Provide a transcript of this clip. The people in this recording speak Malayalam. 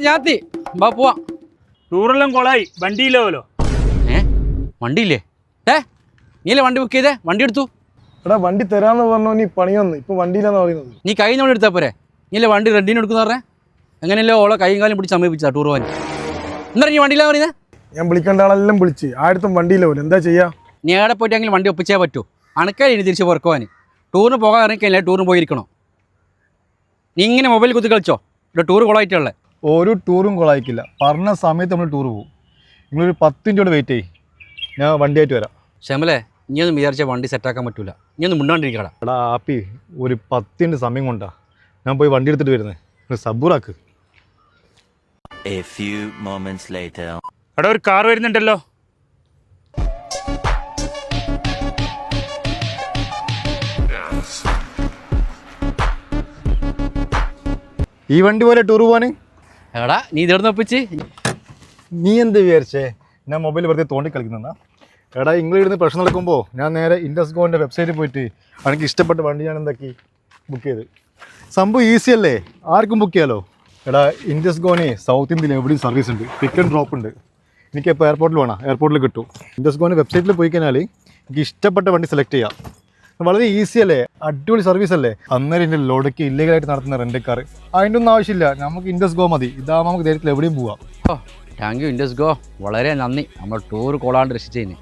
ഞാത്തി ബാ പോവാ. ടൂറെല്ലാം കൊളായി, വണ്ടിയില്ലോ. വണ്ടിയില്ലേ? നീല്ലേ വണ്ടി ബുക്ക് ചെയ്തേ? വണ്ടി എടുത്തു. എടാ വണ്ടി തരാന്ന് പറഞ്ഞു, നീ പണിയൊന്ന് ഇപ്പൊ വണ്ടിയിലാന്ന് പറയുന്നത്. നീ കൈ നമ്മൾ എടുത്താൽ പോരെ? നീല്ലേ വണ്ടി റെഡിന് എടുക്കുന്ന പറഞ്ഞേ? എങ്ങനെയല്ലോ ഓളെ കൈയും കാലും പിടിച്ച് സമീപിച്ചാ ടൂർ പോകാൻ. എന്താ നീ വണ്ടിയിലാന്ന് പറയുന്നത്? ഞാൻ വിളിക്കേണ്ട ആളെല്ലാം വിളിച്ച് ആയിരത്തും വണ്ടിയില്ല പോലെ എന്താ ചെയ്യാ? നീ എവിടെ പോയിട്ടെങ്കിലും വണ്ടി ഒപ്പിച്ചേ പറ്റൂ. അണക്കാ ഇനി തിരിച്ച് പുറക്കുവാൻ. ടൂറിന് പോകാൻ ഇറങ്ങിക്കഴിഞ്ഞാൽ ടൂറിന് പോയിരിക്കണോ? നീ ഇങ്ങനെ മൊബൈൽ കുത്തി കളിച്ചോ? ഇവിടെ ടൂർ കൊളായിട്ടുള്ളേ. ഒരു ടൂറും കൊളായിക്കില്ല. പറഞ്ഞ സമയത്ത് നമ്മൾ ടൂർ പോകും. നിങ്ങളൊരു 10 മിനിറ്റ് വെയിറ്റ് ചെയ്യും, ഞാൻ വണ്ടിയായിട്ട് വരാം. ഷമലേ, ഇനിയൊന്നും വിചാരിച്ചാൽ വണ്ടി സെറ്റാക്കാൻ പറ്റൂല. ഇനിയൊന്നും മുണ്ടാണ്ടിരിക്കടാ. എടാ ആപ്പി, ഒരു 10 മിനിറ്റ് സമയം കൊണ്ടാ ഞാൻ പോയി വണ്ടി എടുത്തിട്ട് വരുന്നത്. സബൂറാക്ക്. അവിടെ ഒരു കാർ വരുന്നുണ്ടല്ലോ. ഈ വണ്ടി പോലെ ടൂർ പോവാന് എടാ നീ ഇതെവിടുന്ന് ഒപ്പിച്ച്? നീ എന്ത് വിചാരിച്ചേ ഞാൻ മൊബൈൽ വെറുതെ തോണ്ടി കളിക്കുന്ന? എടാ ഇംഗ്ലീഷിൽ പ്രശ്നം നടക്കുമ്പോൾ ഞാൻ നേരെ ഇൻഡസ്ഗോൻ്റെ വെബ്സൈറ്റിൽ പോയിട്ട് എനിക്ക് ഇഷ്ടപ്പെട്ട വണ്ടി ഞാൻ എന്താക്കി ബുക്ക് ചെയ്ത്. സംഭവം ഈസി അല്ലേ, ആർക്കും ബുക്ക് ചെയ്യാലോ. എടാ ഇൻഡസ്ഗോന് സൗത്ത് ഇന്ത്യയിൽ എവിടെയും സർവീസ് ഉണ്ട്, പിക്ക് ആൻഡ് ഡ്രോപ്പ് ഉണ്ട്. എനിക്കിപ്പോൾ എയർപോർട്ടിൽ വേണം, എയർപോർട്ടിൽ കിട്ടും. ഇൻഡസ്ഗോൻ്റെ വെബ്സൈറ്റിൽ പോയി കഴിഞ്ഞാൽ എനിക്ക് ഇഷ്ടപ്പെട്ട വണ്ടി സെലക്ട് ചെയ്യാം. വളരെ ഈസി അല്ലേ, അടിപൊളി സർവീസ് അല്ലേ. അന്നേരം എൻ്റെ ലോഡൊക്കെ ഇല്ലീഗലായിട്ട് നടത്തുന്ന റെൻ്റക്കാർ, അതിൻ്റെ ഒന്നും ആവശ്യമില്ല. നമുക്ക് ഇൻഡസ്ഗോ മതി. ഇതാകുമ്പോൾ നമുക്ക് ധൈര്യത്തിൽ എവിടെയും പോവാം. താങ്ക് യു ഇൻഡസ്ഗോ, വളരെ നന്ദി. നമ്മൾ ടൂർ കൊള്ളാണ്ട് രക്ഷിച്ചതിന്.